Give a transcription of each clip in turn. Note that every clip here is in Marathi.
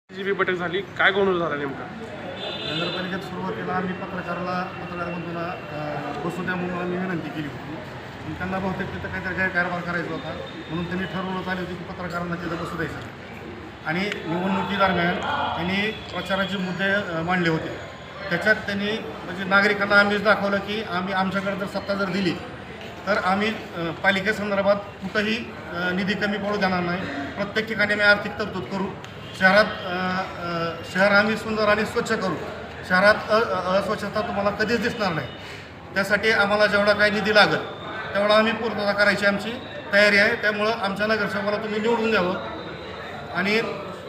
जी बैठक झाली, काय गोंधळ झाला नेमका? नगरपालिकेत सुरुवातीला आम्ही पत्रकार बंधूंना बसू द्या म्हणून आम्ही विनंती केली होती. पण त्यांना बहुतेक तिथं काहीतरी गैरकारभार करायचा होता, म्हणून त्यांनी ठरवण्यात आले होते की पत्रकारांना तिथं बसू द्यायचं नाही. आणि निवडणुकीदरम्यान त्यांनी प्रचाराचे मुद्दे मांडले होते. त्याच्यात त्यांनी म्हणजे नागरिकांना आम्हीच दाखवलं की आम्ही आमच्याकडे जर सत्ता जर दिली तर आम्ही पालिकेसंदर्भात कुठंही निधी कमी पडू देणार नाही. प्रत्येक ठिकाणी आम्ही आर्थिक तरतूद करू. शहर आम्ही सुंदर आणि स्वच्छ करू. शहरात अस्वच्छता तुम्हाला कधीच दिसणार नाही. त्यासाठी आम्हाला जेवढा काही निधी लागेल तेवढा आम्ही पूर्तता करायची आमची तयारी आहे. त्यामुळं आमच्या नगरसेवकाला तुम्ही निवडून द्यावं. आणि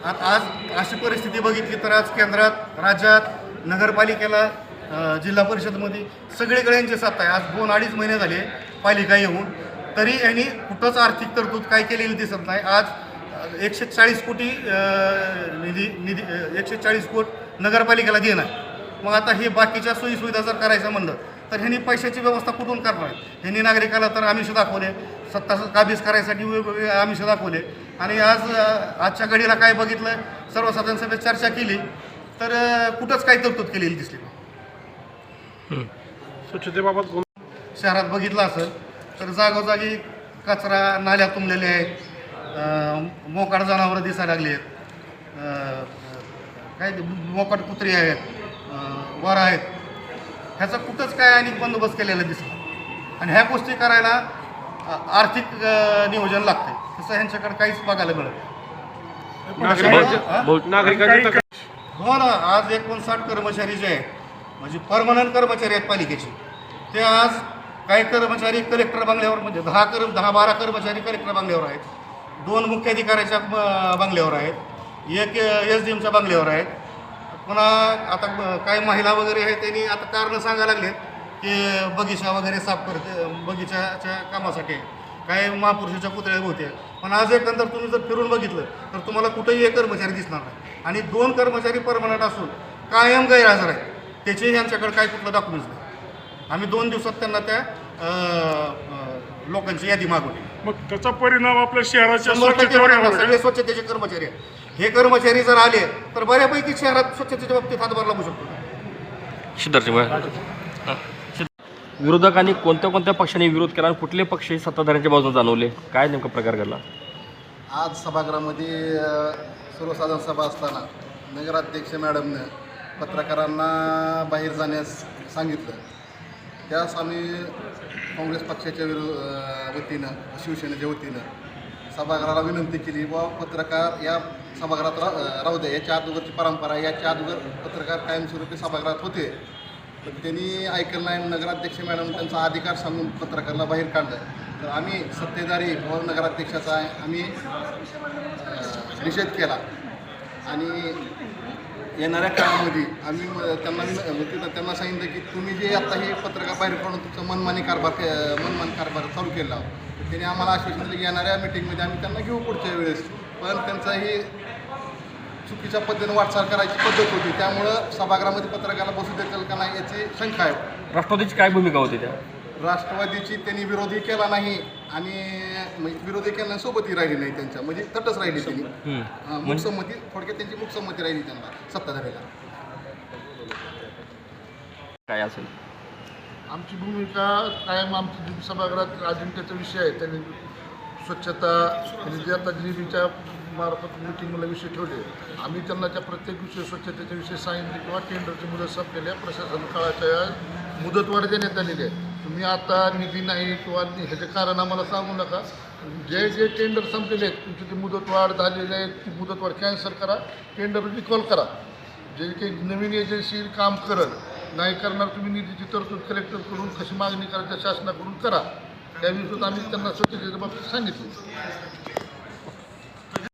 आज अशी परिस्थिती बघितली तर आज केंद्रात, राज्यात, नगरपालिकेला, जिल्हा परिषदमध्ये सगळीकडे यांची सत्ता आहे. आज 2-2.5 महिने झाले पालिका येऊन, तरी यांनी कुठंच आर्थिक तरतूद काय केलेली दिसत नाही. आज 140 कोटी निधी 140 कोटी नगरपालिकेला देणं. मग आता हे बाकीच्या सोयीसुविधा जर करायचं म्हणलं तर ह्यांनी पैशाची व्यवस्था कुठून करणार? ह्यांनी नागरिकाला तर आमिष दाखवले, सत्ता काबीज करायसाठी वेगवेगळे आमिष दाखवले. आणि आजच्या घडीला काय बघितलं, सर्वसाधारण सभेत चर्चा केली तर कुठंच काही तरतूद केलेली दिसली नाही. स्वच्छतेबाबत शहरात बघितलं असेल तर जागोजागी कचरा, नाल्या तुंबलेल्या आहेत, मोकाट जनावरं दिसायला लागली आहेत, काय मोकाट कुत्री आहेत, वर आहेत. ह्याचा कुठंच काय आणि बंदोबस्त केलेला दिसला. आणि ह्या गोष्टी करायला आर्थिक नियोजन लागते. तसं ह्यांच्याकडे काहीच बघायला मिळत नागरिकांची हो ना. आज 59 कर्मचारी जे आहेत म्हणजे परमनंट कर्मचारी आहेत पालिकेचे, ते आज काही कर्मचारी कलेक्टर बंगल्यावर म्हणजे 10-12 कर्मचारी कलेक्टर बंगल्यावर आहेत, 2 मुख्याधिकाऱ्याच्या बंगल्यावर आहेत, 1 SDMच्या बंगल्यावर आहेत. पुन्हा आता काही महिला वगैरे आहेत त्यांनी आता कारणं सांगायला लागलेत की बगीचा वगैरे साफ करते, बगीचाच्या कामासाठी काही महापुरुषाच्या पुतळ्या होते. पण आज एकंदर तुम्ही जर फिरून बघितलं तर तुम्हाला कुठेही 1 कर्मचारी दिसणार नाही. आणि 2 कर्मचारी परमनंट असून कायम गैरहजर आहेत. त्याचे यांच्याकडे काय कुठलं डॉक्युमेंट्स नाही. आम्ही 2 दिवसात त्यांना त्या लोकांची यादी मागवली. मग त्याचा परिणाम आपल्या शहराच्या सगळे स्वच्छतेचे कर्मचारी आहेत. हे कर्मचारी जर आले तर बऱ्यापैकी शहरात स्वच्छतेच्या बाबतीत हातभार लागू शकतो. विरोधकांनी कोणत्या पक्षांनी विरोध केला आणि कुठले पक्ष सत्ताधाऱ्यांच्या बाजूने जाणवले? काय नेमका प्रकार घडला? आज सभागृहामध्ये सर्वसाधारण सभा असताना नगराध्यक्ष मॅडमनं पत्रकारांना बाहेर जाण्यास सांगितलं. त्यास आम्ही काँग्रेस पक्षाच्या वतीनं, शिवसेनेच्या वतीनं सभागृहाला विनंती केली व पत्रकार या सभागृहात राहू द्या. याच्या अगोदरची परंपरा, याच्या अगोदर पत्रकार कायमस्वरूपी सभागृहात होते, पण त्यांनी ऐकलं नाही. नगराध्यक्ष मॅडम त्यांचा अधिकार सांगून पत्रकाराला बाहेर काढलं. तर आम्ही सत्तेधारी व नगराध्यक्षाचा आम्ही निषेध केला. आणि येणाऱ्या काळामध्ये आम्ही त्यांना सांगितलं की तुम्ही जे आता हे पत्रकार बाहेर काढून तुमचं मनमानी कारभार चालू केला, तर त्यांनी आम्हाला आश्वासन दिलं की येणाऱ्या मिटिंगमध्ये आम्ही त्यांना घेऊ पुढच्या वेळेस. पण त्यांचा ही चुकीच्या पद्धतीने वाटचाल करायची पद्धत होती. त्यामुळं सभागृहामध्ये पत्रकाराला बसू देतील का नाही याची शंका आहे. राष्ट्रवादीची काय भूमिका होती त्या? राष्ट्रवादीची त्यांनी विरोधी केला नाही आणि विरोधी केल्यासोबतही राहिली नाही. त्यांच्या म्हणजे तटच राहिली त्यांनी. मुकसंमती, थोडक्यात त्यांची मुकसंमती राहिली त्यांना सत्ताधाऱ्याला. काय असेल आमची भूमिका कायम आमची सभागृहात अजिंक्याचा विषय आहे. त्यांनी स्वच्छता आणि जे आता जीबीच्या मार्फत मिटिंगला विषय ठेवले. आम्ही त्यांना त्या प्रत्येक विषय स्वच्छतेच्या विषय सांगितले किंवा टेंडरची मुदत संपलेल्या प्रशासन काळाच्या मुदतवाढ देण्यात आलेली आहे. तुम्ही आता निधी नाही किंवा ह्याचे कारण आम्हाला सांगू नका. जे टेंडर संपलेले आहेत तुमची ती मुदतवाढ झालेली आहे, ती मुदतवाढ कॅन्सल करा, टेंडर रिकॉल करा. जे काही नवीन एजन्सी काम करत नाही करणार तुम्ही निधीची तरतूद कलेक्टरकडून कशी मागणी करायच्या शासनाकडून करा. त्याविषयी आम्ही त्यांना स्वच्छतेच्या बाबतीत सांगितलं.